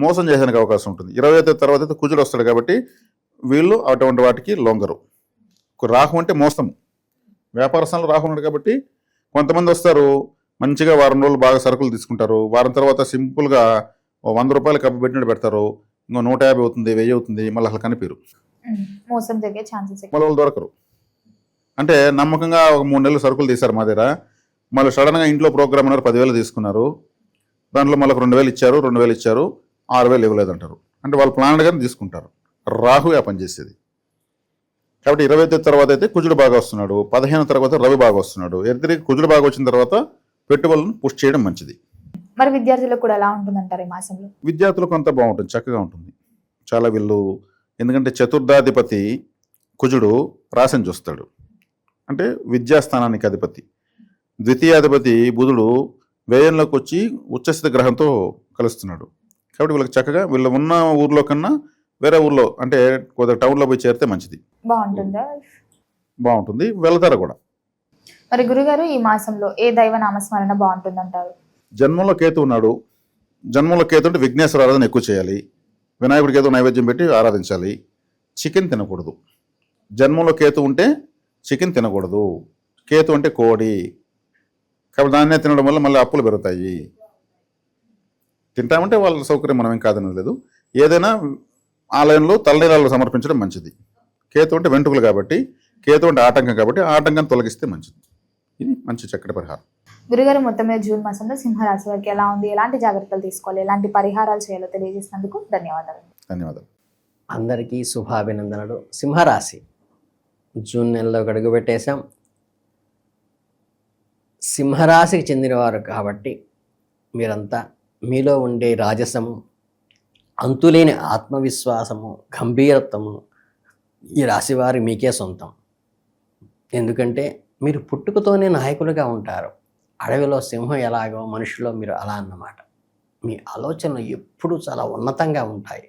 మోసం చేయడానికి అవకాశం ఉంటుంది. 25 తర్వాత అయితే కుజుడు వస్తాడు కాబట్టి వీళ్ళు అటువంటి వాటికి లొంగరు. రాహు అంటే మోసము. వ్యాపార స్థానంలో రాహు ఉన్నాడు కాబట్టి కొంతమంది వస్తారు, మంచిగా వారం రోజులు బాగా సరుకులు తీసుకుంటారు. వారం తర్వాత సింపుల్గా 100 రూపాయలు కప్పు పెట్టినట్టు పెడతారు. ఇంకో 150 అవుతుంది, 1000 అవుతుంది, మళ్ళీ అసలు కనిపించరు, మోసం జరిగే ఛాన్సెస్ ఎక్కువ. మళ్ళీ వాళ్ళు దొరకరు. అంటే నమ్మకంగా ఒక 3 నెలలు సరుకులు తీశారు మా దగ్గర, మళ్ళీ సడన్గా ఇంట్లో ప్రోగ్రామ్ అన్నారు 10,000 తీసుకున్నారు, దాంట్లో మళ్ళీ 2,000 ఇచ్చారు, 2,000 ఇచ్చారు, 6,000 ఇవ్వలేదంటారు. అంటే వాళ్ళు ప్లాన్డ్గానే తీసుకుంటారు. రాహు ఆ పని చేసేది. కాబట్టి 25 తర్వాత అయితే కుజుడు బాగా వస్తున్నాడు, 15 తర్వాత రవి బాగా వస్తున్నాడు. ఎదురికి కుజుడు బాగా వచ్చిన తర్వాత పెట్టుబడులను పుష్ చేయడం మంచిది. మరి విద్యార్థులకు కూడా ఎలా ఉంటుందంటారు ఈ మాసంలో? విద్యార్థులకు అంతా బాగుంటుంది, చక్కగా ఉంటుంది. చాలా వీళ్ళు ఎందుకంటే చతుర్థాధిపతి కుజుడు రాశిని చూస్తాడు, అంటే విద్యాస్థానానికి అధిపతి. ద్వితీయాధిపతి బుధుడు వ్యయంలోకి వచ్చి ఉచ్చస్థితి గ్రహంతో కలుస్తున్నాడు. కాబట్టి వీళ్ళకి చక్కగా వీళ్ళు ఉన్న ఊర్లో కన్నా వేరే ఊర్లో అంటే కొద్దిగా టౌన్లో పోయి చేరితే మంచిది, బాగుంటుందా? బాగుంటుంది, వెళ్తారు కూడా. మరి గురుగారు ఈ మాసంలో ఏ దైవ నామస్మరణ బాగుంటుందంటారు? జన్మంలో కేతు ఉన్నాడు, జన్మంలో కేతు అంటే విఘ్నేశ్వర ఆరాధన ఎక్కువ చేయాలి, వినాయకుడికి ఏదో నైవేద్యం పెట్టి ఆరాధించాలి. చికెన్ తినకూడదు. జన్మంలో కేతు ఉంటే చికెన్ తినకూడదు. కేతు అంటే కోడి, కాబట్టి దాన్నే తినడం వల్ల మళ్ళీ అప్పులు పెరుగుతాయి. తింటామంటే వాళ్ళ సౌకర్యం, మనం ఏం కాదనది లేదు. ఏదైనా ఆలయంలో తలనీలాలు సమర్పించడం మంచిది. కేతు అంటే వెంట్రుకలు కాబట్టి, కేతు అంటే ఆటంకం కాబట్టి ఆటంకం తొలగిస్తే మంచిది. ఇది మంచి చక్కటి పరిహారం. గురుగారు మొత్తం మీద జూన్ మాసంలో సింహరాశి వారికి ఎలా ఉంది, ఎలాంటి జాగ్రత్తలు తీసుకోవాలి, ఎలాంటి పరిహారాలు చేయాలో తెలియజేసినందుకు ధన్యవాదాలు. ధన్యవాదాలు. అందరికీ శుభాభినందనలు. సింహరాశి జూన్ నెలలో అడుగు పెట్టేశాం. సింహరాశికి చెందినవారు కాబట్టి మీరంతా మీలో ఉండే రాజసము, అంతులేని ఆత్మవిశ్వాసము, గంభీరత్వము ఈ రాశివారి మీకే సొంతం. ఎందుకంటే మీరు పుట్టుకతోనే నాయకులుగా ఉంటారు. అడవిలో సింహం ఎలాగో మనుషులో మీరు అలా అన్నమాట. మీ ఆలోచనలు ఎప్పుడూ చాలా ఉన్నతంగా ఉంటాయి.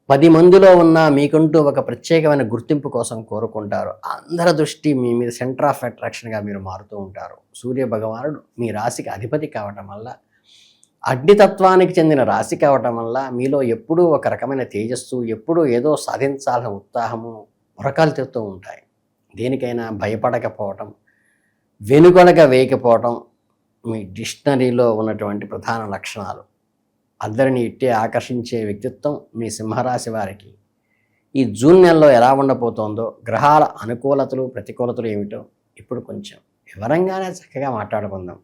10 మందిలో ఉన్న మీకంటూ ఒక ప్రత్యేకమైన గుర్తింపు కోసం కోరుకుంటారు. అందరి దృష్టి మీ మీద సెంటర్ ఆఫ్ అట్రాక్షన్గా మీరు మారుతూ ఉంటారు. సూర్య భగవానుడు మీ రాశికి అధిపతి కావటం వల్ల, అగ్నితత్వానికి చెందిన రాశి కావటం వల్ల మీలో ఎప్పుడూ ఒక రకమైన తేజస్సు, ఎప్పుడూ ఏదో సాధించాల్సిన ఉత్సాహము ఉరకాలు తెస్తూ ఉంటాయి. దేనికైనా భయపడకపోవటం, వెనుకొనగా వేయకపోవటం మీ డిక్షనరీలో ఉన్నటువంటి ప్రధాన లక్షణాలు. అందరినీ ఇట్టే ఆకర్షించే వ్యక్తిత్వం మీ సింహరాశి వారికి ఈ జూన్ నెలలో ఎలా ఉండబోతోందో, గ్రహాల అనుకూలతలు ప్రతికూలతలు ఏమిటో ఇప్పుడు కొంచెం వివరంగానే చక్కగా మాట్లాడుకుందాం.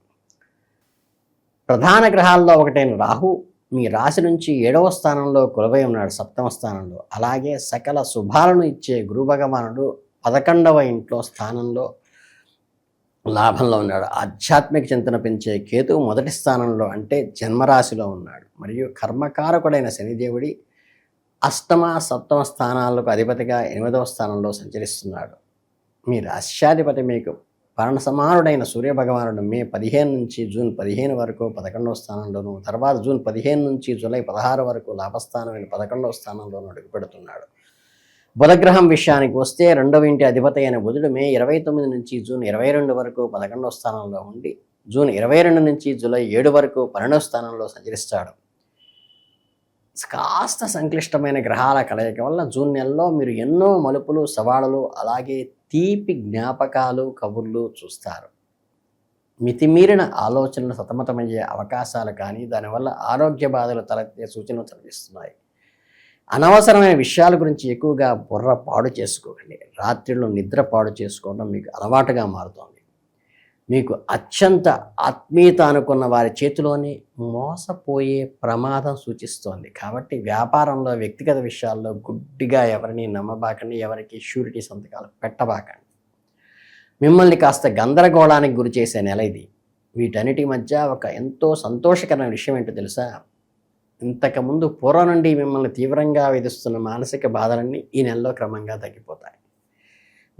ప్రధాన గ్రహాల్లో ఒకటైన రాహు మీ రాశి నుంచి 7వ స్థానంలో కొలువై ఉన్నాడు, 7వ స్థానంలో. అలాగే సకల శుభాలను ఇచ్చే గురు భగవానుడు 11వ ఇంట్లో స్థానంలో లాభంలో ఉన్నాడు. ఆధ్యాత్మిక చింతన పెంచే కేతువు 1వ స్థానంలో అంటే జన్మరాశిలో ఉన్నాడు. మరియు కర్మకారకుడైన శనిదేవుడి 8వ 7వ స్థానాలకు అధిపతిగా 8వ స్థానంలో సంచరిస్తున్నాడు. మీ రాశ్యాధిపతి మీకు పరణ సమానుడైన సూర్యభగవానుడు మే 15 నుంచి జూన్ 15 వరకు 11వ స్థానంలోను, తర్వాత జూన్ 15 నుంచి జూలై 16 వరకు లాభస్థానమైన 11వ స్థానంలోనూ అడుగుపెడుతున్నాడు. బుధగ్రహం విషయానికి వస్తే 2వ ఇంటి అధిపతి అయిన బుధుడు మే 29 నుంచి జూన్ 22 వరకు 11వ స్థానంలో ఉండి, జూన్ 22 నుంచి జూలై 7 వరకు 12వ స్థానంలో సంచరిస్తాడు. కాస్త సంక్లిష్టమైన గ్రహాల కలయిక వల్ల జూన్ నెలలో మీరు ఎన్నో మలుపులు, సవాళ్ళలు, అలాగే తీపి జ్ఞాపకాలు, కబుర్లు చూస్తారు. మితిమీరిన ఆలోచనలు సతమతమయ్యే అవకాశాలు కానీ, దానివల్ల ఆరోగ్య బాధలు తలెత్తే సూచనలు కనిపిస్తున్నాయి. అనవసరమైన విషయాల గురించి ఎక్కువగా బుర్ర పాడు చేసుకోకండి. రాత్రిలో నిద్ర పాడు చేసుకోవడం మీకు అలవాటుగా మారుతోంది. మీకు అత్యంత ఆత్మీయత అనుకున్న వారి చేతిలోనే మోసపోయే ప్రమాదం సూచిస్తోంది. కాబట్టి వ్యాపారంలో, వ్యక్తిగత విషయాల్లో గుడ్డిగా ఎవరిని నమ్మబాకండి, ఎవరికి షూరిటీ సంతకాలు పెట్టబాకండి. మిమ్మల్ని కాస్త గందరగోళానికి గురి చేసే నెల ఇది. వీటన్నిటి మధ్య ఒక ఎంతో సంతోషకరమైన విషయం ఏంటో తెలుసా? ఇంతకుముందు పూర్వం నుండి మిమ్మల్ని తీవ్రంగా వేధిస్తున్న మానసిక బాధలన్నీ ఈ నెలలో క్రమంగా తగ్గిపోతాయి.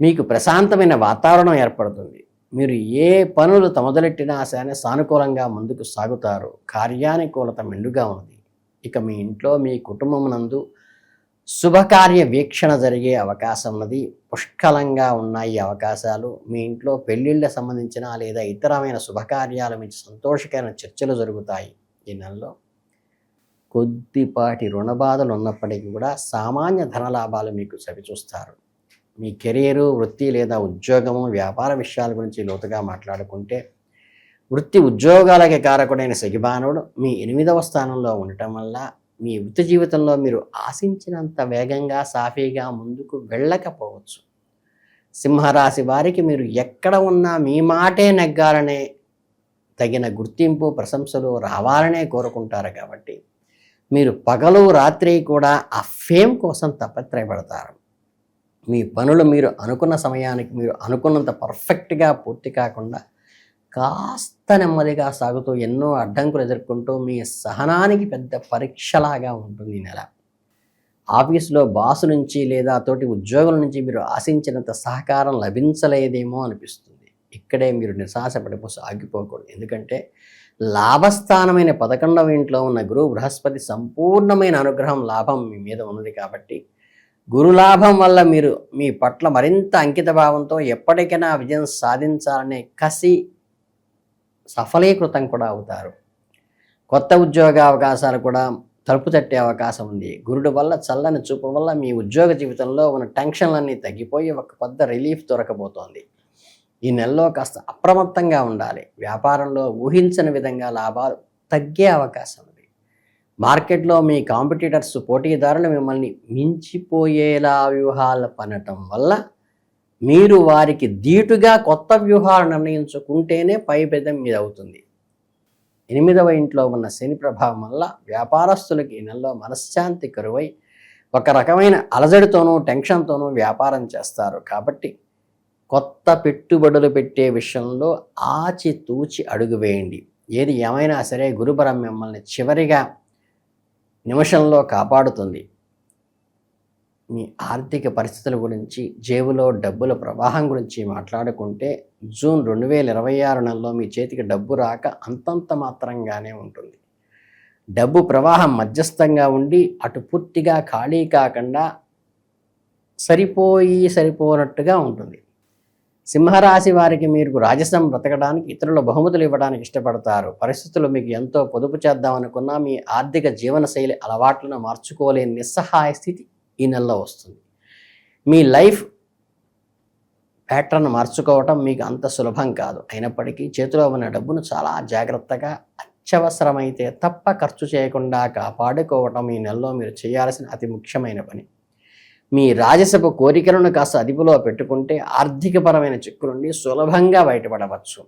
మీకు ప్రశాంతమైన వాతావరణం ఏర్పడుతుంది. మీరు ఏ పనులు మొదలెట్టినా సరే సానుకూలంగా ముందుకు సాగుతారు. కార్యానుకూలత మెండుగా ఉంది. ఇక మీ ఇంట్లో, మీ కుటుంబమునందు శుభకార్య వీక్షణ జరిగే అవకాశం ఉన్నది. పుష్కలంగా ఉన్నాయి అవకాశాలు. మీ ఇంట్లో పెళ్ళిళ్ళ సంబంధించిన లేదా ఇతరమైన శుభకార్యాల మీద సంతోషకరమైన చర్చలు జరుగుతాయి. ఈ నెలలో కొద్దిపాటి రుణబాధలు ఉన్నప్పటికీ కూడా సామాన్య ధనలాభాలు మీకు చవిచూస్తారు. మీ కెరీరు, వృత్తి లేదా ఉద్యోగము, వ్యాపార విషయాల గురించి లోతుగా మాట్లాడుకుంటే, వృత్తి ఉద్యోగాలకి కారకుడైన శగిబానుడు మీ 8వ స్థానంలో ఉండటం వల్ల మీ వృత్తి జీవితంలో మీరు ఆశించినంత వేగంగా సాఫీగా ముందుకు వెళ్ళకపోవచ్చు. సింహరాశి వారికి మీరు ఎక్కడ ఉన్నా మీ మాటే నెగ్గాలనే, తగిన గుర్తింపు ప్రశంసలు రావాలనే కోరుకుంటారు. కాబట్టి మీరు పగలు రాత్రి కూడా ఆ ఫేమ్ కోసం తపత్రయపడతారు. మీ పనులు మీరు అనుకున్న సమయానికి మీరు అనుకున్నంత పర్ఫెక్ట్గా పూర్తి కాకుండా కాస్త నెమ్మదిగా సాగుతూ ఎన్నో అడ్డంకులు ఎదుర్కొంటూ మీ సహనానికి పెద్ద పరీక్షలాగా ఉంటుంది ఈ నెల. ఆఫీసులో బాసు నుంచి లేదా తోటి ఉద్యోగుల నుంచి మీరు ఆశించినంత సహకారం లభించలేదేమో అనిపిస్తుంది. ఇక్కడే మీరు నిరాశపడిపోసి ఆగిపోకూడదు. ఎందుకంటే లాభస్థానమైన 11వ ఇంట్లో ఉన్న గురువు బృహస్పతి సంపూర్ణమైన అనుగ్రహం లాభం మీ మీద ఉన్నది. కాబట్టి గురులాభం వల్ల మీరు మీ పట్ల మరింత అంకిత భావంతో ఎప్పటికైనా విజయం సాధించాలనే కసి సఫలీకృతం కూడా అవుతారు. కొత్త ఉద్యోగ అవకాశాలు కూడా తలుపు తట్టే అవకాశం ఉంది. గురుడు వల్ల చల్లని చూపు వల్ల మీ ఉద్యోగ జీవితంలో ఉన్న టెన్షన్లన్నీ తగ్గిపోయి ఒక పెద్ద రిలీఫ్ దొరకబోతోంది. ఈ నెలలో కాస్త అప్రమత్తంగా ఉండాలి. వ్యాపారంలో ఊహించని విధంగా లాభాలు తగ్గే అవకాశం ఉంది. మార్కెట్లో మీ కాంపిటీటర్స్ పోటీదారులు మిమ్మల్ని మించిపోయేలా వ్యూహాలు పనటం వల్ల మీరు వారికి ధీటుగా కొత్త వ్యూహాలు నిర్ణయించుకుంటేనే పైబెదం మీద అవుతుంది. 8వ ఇంట్లో ఉన్న శని ప్రభావం వల్ల వ్యాపారస్తులకి ఈ నెలలో మనశ్శాంతి కరువై ఒక రకమైన అలజడితోనూ టెన్షన్తోనూ వ్యాపారం చేస్తారు. కాబట్టి కొత్త పెట్టుబడులు పెట్టే విషయంలో ఆచితూచి అడుగు వేయండి. ఏది ఏమైనా సరే గురుబలం మిమ్మల్ని చివరిగా నిమిషంలో కాపాడుతుంది. మీ ఆర్థిక పరిస్థితుల గురించి, జేబులో డబ్బుల ప్రవాహం గురించి మాట్లాడుకుంటే జూన్ 2026 నెలలో మీ చేతికి డబ్బు రాక అంతంత మాత్రంగానే ఉంటుంది. డబ్బు ప్రవాహం మధ్యస్థంగా ఉండి అటు పూర్తిగా ఖాళీ కాకుండా సరిపోనట్టుగా ఉంటుంది. సింహరాశి వారికి మీరు రాజసం బ్రతకడానికి, ఇతరుల బహుమతులు ఇవ్వడానికి ఇష్టపడతారు. పరిస్థితులు మీకు ఎంతో పొదుపు చేద్దామనుకున్నా మీ ఆర్థిక జీవనశైలి అలవాట్లను మార్చుకోలేని నిస్సహాయ స్థితి ఈ నెలలో వస్తుంది. మీ లైఫ్ ప్యాటర్న్ మార్చుకోవటం మీకు అంత సులభం కాదు. అయినప్పటికీ చేతిలో ఉన్న డబ్బును చాలా జాగ్రత్తగా, అత్యవసరమైతే తప్ప ఖర్చు చేయకుండా కాపాడుకోవటం ఈ నెలలో మీరు చేయాల్సిన అతి ముఖ్యమైన పని. మీ రాజసపు కోరికలను కాస్త అదుపులో పెట్టుకుంటే ఆర్థికపరమైన చిక్కు నుండి సులభంగా బయటపడవచ్చు.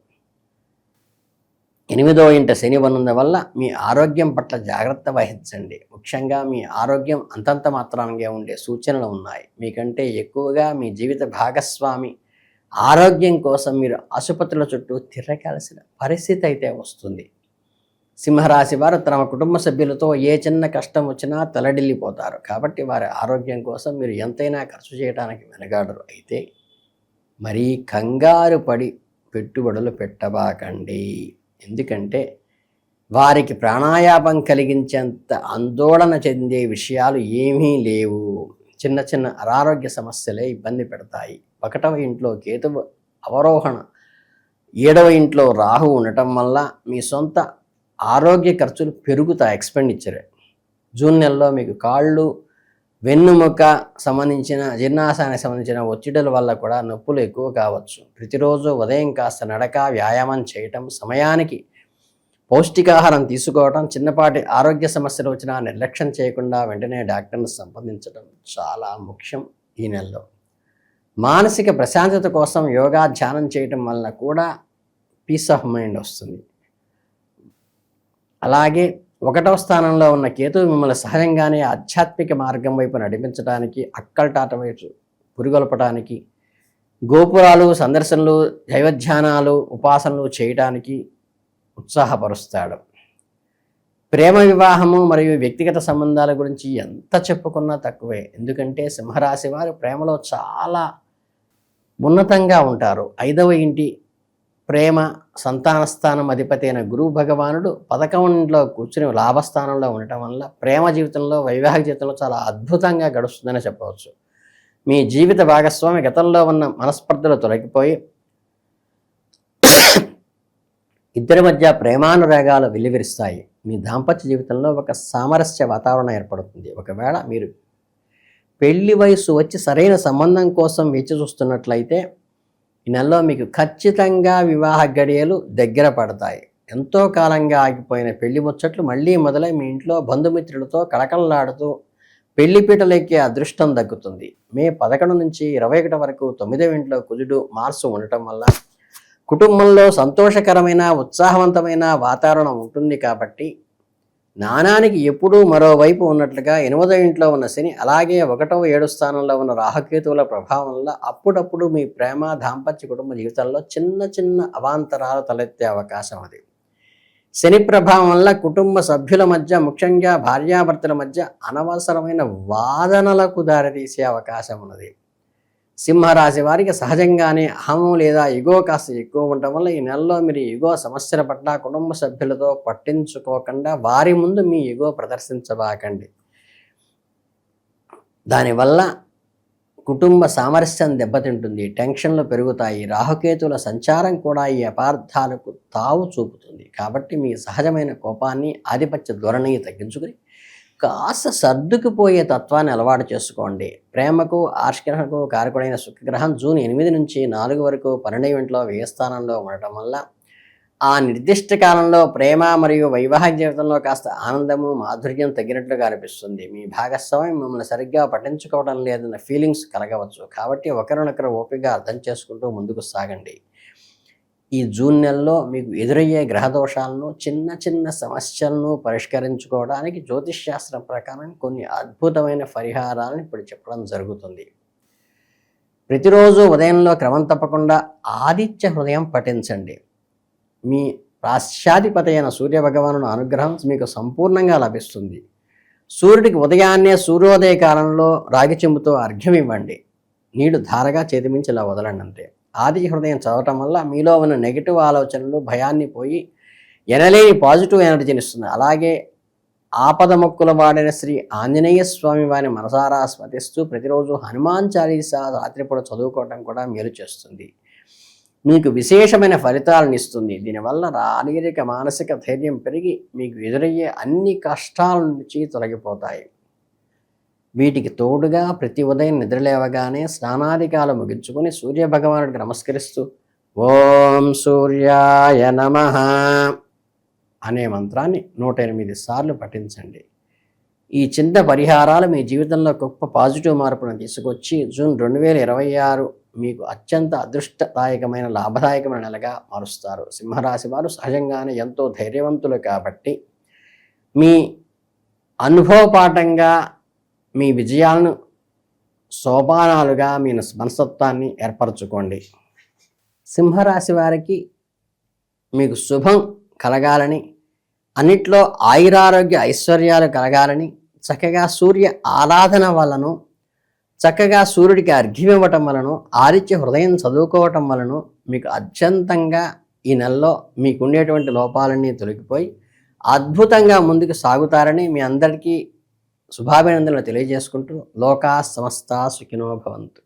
8వ ఇంట శని ఉన్నందు వల్ల మీ ఆరోగ్యం పట్ల జాగ్రత్త వహించండి. ముఖ్యంగా మీ ఆరోగ్యం అంతంత మాత్రంగా ఉండే సూచనలు ఉన్నాయి. మీకంటే ఎక్కువగా మీ జీవిత భాగస్వామి ఆరోగ్యం కోసం మీరు ఆసుపత్రుల చుట్టూ తిరగాల్సిన పరిస్థితి అయితే వస్తుంది. సింహరాశి వారు తమ కుటుంబ సభ్యులతో ఏ చిన్న కష్టం వచ్చినా తలడిల్లిపోతారు. కాబట్టి వారి ఆరోగ్యం కోసం మీరు ఎంతైనా ఖర్చు చేయడానికి వెనగాడరు. అయితే మరీ కంగారు పడి పెట్టుబడులు పెట్టబాకండి. ఎందుకంటే వారికి ప్రాణాయామం కలిగించేంత ఆందోళన చెందే విషయాలు ఏమీ లేవు. చిన్న చిన్న అనారోగ్య సమస్యలే ఇబ్బంది పెడతాయి. 1వ ఇంట్లో కేతువు అవరోహణ, 7వ ఇంట్లో రాహు ఉండటం వల్ల మీ సొంత ఆరోగ్య ఖర్చులు పెరుగుతాయి. ఎక్స్పెండిచర్ జూన్ నెలలో మీకు కాళ్ళు, వెన్నుముక సంబంధించిన జీర్ణాశయానికి సంబంధించిన ఒత్తిడుల వల్ల కూడా నొప్పులు ఎక్కువ కావచ్చు. ప్రతిరోజు ఉదయం కాస్త నడక, వ్యాయామం చేయటం, సమయానికి పౌష్టికాహారం తీసుకోవటం, చిన్నపాటి ఆరోగ్య సమస్యలు వచ్చినా నిర్లక్ష్యం చేయకుండా వెంటనే డాక్టర్ని సంప్రదించడం చాలా ముఖ్యం. ఈ నెలలో మానసిక ప్రశాంతత కోసం యోగా, ధ్యానం చేయటం వలన కూడా పీస్ ఆఫ్ మైండ్ వస్తుంది. అలాగే 1వ స్థానంలో ఉన్న కేతువు మిమ్మల్ని సహజంగానే ఆధ్యాత్మిక మార్గం వైపు నడిపించడానికి, అక్కల్టాట వైపు పురుగొల్పడానికి, గోపురాలు సందర్శనలు, దైవధ్యానాలు, ఉపాసనలు చేయడానికి ఉత్సాహపరుస్తాడు. ప్రేమ వివాహము మరియు వ్యక్తిగత సంబంధాల గురించి ఎంత చెప్పుకున్నా తక్కువే. ఎందుకంటే సింహరాశి వారు ప్రేమలో చాలా ఉన్నతంగా ఉంటారు. 5వ ఇంటి ప్రేమ సంతాన స్థానం అధిపతి అయిన గురువు భగవానుడు 11వ కూర్చుని లాభస్థానంలో ఉండటం వల్ల ప్రేమ జీవితంలో, వైవాహిక జీవితంలో చాలా అద్భుతంగా గడుస్తుందని చెప్పవచ్చు. మీ జీవిత భాగస్వామి గతంలో ఉన్న మనస్పర్ధలు తొలగిపోయి ఇద్దరి మధ్య ప్రేమానురాగాలు వెల్లివిరుస్తాయి. మీ దాంపత్య జీవితంలో ఒక సామరస్య వాతావరణం ఏర్పడుతుంది. ఒకవేళ మీరు పెళ్లి వయసు వచ్చి సరైన సంబంధం కోసం వేచి చూస్తున్నట్లయితే ఈ నెలలో మీకు ఖచ్చితంగా వివాహ గడియలు దగ్గర పడతాయి. ఎంతో కాలంగా ఆగిపోయిన పెళ్లి ముచ్చట్లు మళ్ళీ మొదలై మీ ఇంట్లో బంధుమిత్రులతో కళకళలాడుతూ పెళ్లిపీటలెక్కే అదృష్టం దక్కుతుంది. మే 11 నుంచి 21 వరకు 9వ ఇంట్లో కుజుడు మార్సు ఉండటం వల్ల కుటుంబంలో సంతోషకరమైన ఉత్సాహవంతమైన వాతావరణం ఉంటుంది. కాబట్టి నాణానికి ఎప్పుడూ మరోవైపు ఉన్నట్లుగా 8వ ఇంట్లో ఉన్న శని, అలాగే 1వ 7 స్థానంలో ఉన్న రాహుకేతువుల ప్రభావం వల్ల అప్పుడప్పుడు మీ ప్రేమ దాంపత్య కుటుంబ జీవితాల్లో చిన్న చిన్న అవాంతరాలు తలెత్తే అవకాశం అది. శని ప్రభావం వల్ల కుటుంబ సభ్యుల మధ్య, ముఖ్యంగా భార్యాభర్తల మధ్య అనవసరమైన వాదనలకు దారితీసే అవకాశం ఉన్నది. సింహరాశి వారికి సహజంగానే అహము లేదా ఇగో కాస్త ఎక్కువ ఉండటం వల్ల ఈ నెలలో మీరు ఇగో సమస్యల పట్ల కుటుంబ సభ్యులతో పట్టించుకోకుండా వారి ముందు మీ ఇగో ప్రదర్శించబాకండి. దానివల్ల కుటుంబ సామరస్యం దెబ్బతింటుంది, టెన్షన్లు పెరుగుతాయి. రాహుకేతుల సంచారం కూడా ఈ అపార్థాలకు తావు చూపుతుంది. కాబట్టి మీ సహజమైన కోపాన్ని, ఆధిపత్య ధోరణిని తగ్గించుకుని కాస్త సర్దుకుపోయే తత్వాన్ని అలవాటు చేసుకోండి. ప్రేమకు, ఆకర్షణకు కారకుడైన శుక్రగ్రహం జూన్ 8 నుంచి 4 వరకు 12వ ఇంట్లో వ్యయ స్థానంలో ఉండటం వల్ల ఆ నిర్దిష్ట కాలంలో ప్రేమ మరియు వైవాహిక జీవితంలో కాస్త ఆనందము, మాధుర్యం తగ్గినట్లుగా అనిపిస్తుంది. మీ భాగస్వామి మిమ్మల్ని సరిగ్గా పట్టించుకోవడం లేదన్న ఫీలింగ్స్ కలగవచ్చు. కాబట్టి ఒకరినొకరు ఓపికగా అర్థం చేసుకుంటూ ముందుకు సాగండి. ఈ జూన్ నెలలో మీకు ఎదురయ్యే గ్రహ దోషాలను, చిన్న చిన్న సమస్యలను పరిష్కరించుకోవడానికి జ్యోతిష్ శాస్త్రం ప్రకారం కొన్ని అద్భుతమైన పరిహారాలను ఇప్పుడు చెప్పడం జరుగుతుంది. ప్రతిరోజు ఉదయంలో క్రమం తప్పకుండా ఆదిత్య హృదయం పఠించండి. మీ రాష్ట్రాధిపతి అయిన సూర్యభగవాను అనుగ్రహం మీకు సంపూర్ణంగా లభిస్తుంది. సూర్యుడికి ఉదయాన్నే సూర్యోదయ కాలంలో రాగి చెంబుతో అర్ఘ్యం ఇవ్వండి. నీళ్లు ధారగా చేతిమించి ఇలా వదలండి అంతే. ఆదిత్య హృదయం చదవటం వల్ల మీలో ఉన్న నెగిటివ్ ఆలోచనలు, భయాన్ని పోయి ఎనలేని పాజిటివ్ ఎనర్జీని ఇస్తుంది. అలాగే ఆపద మొక్కుల వాడిన శ్రీ ఆంజనేయ స్వామి వారిని మనసారా స్మరిస్తూ ప్రతిరోజు హనుమాన్ చాలీసా రాత్రిపూట చదువుకోవటం కూడా మేలు చేస్తుంది. మీకు విశేషమైన ఫలితాలను ఇస్తుంది. దీనివల్ల శారీరక మానసిక ధైర్యం పెరిగి మీకు ఎదురయ్యే అన్ని కష్టాల నుంచి తొలగిపోతాయి. వీటికి తోడుగా ప్రతి ఉదయం నిద్రలేవగానే స్నానాధికాలు ముగించుకొని సూర్యభగవానుడికి నమస్కరిస్తూ ఓం సూర్యాయ నమః అనే మంత్రాన్ని 108 సార్లు పఠించండి. ఈ చిన్న పరిహారాలు మీ జీవితంలో గొప్ప పాజిటివ్ మార్పును తీసుకొచ్చి జూన్ 2026 మీకు అత్యంత అదృష్టదాయకమైన, లాభదాయకమైన నెలగా మారుస్తారు. సింహరాశి వారు సహజంగానే ఎంతో ధైర్యవంతులు కాబట్టి మీ అనుభవపాఠంగా మీ విజయాలను సోపానాలుగా మీ మనస్తత్వాన్ని ఏర్పరచుకోండి. సింహరాశి వారికి మీకు శుభం కలగాలని, అన్నిట్లో ఆయురారోగ్య ఐశ్వర్యాలు కలగాలని చక్కగా సూర్య ఆరాధన వలను, చక్కగా సూర్యుడికి అర్ఘ్యం ఇవ్వటం వలను, ఆదిత్య హృదయం చదువుకోవటం వలను మీకు అత్యంతంగా ఈ నెలలో మీకు ఉండేటువంటి లోపాలన్నీ తొలగిపోయి అద్భుతంగా ముందుకు సాగుతారని మీ అందరికీ శుభాభినందనలు తెలియజేసుకుంటూ లోకా సమస్తా సుఖినో భవంతు.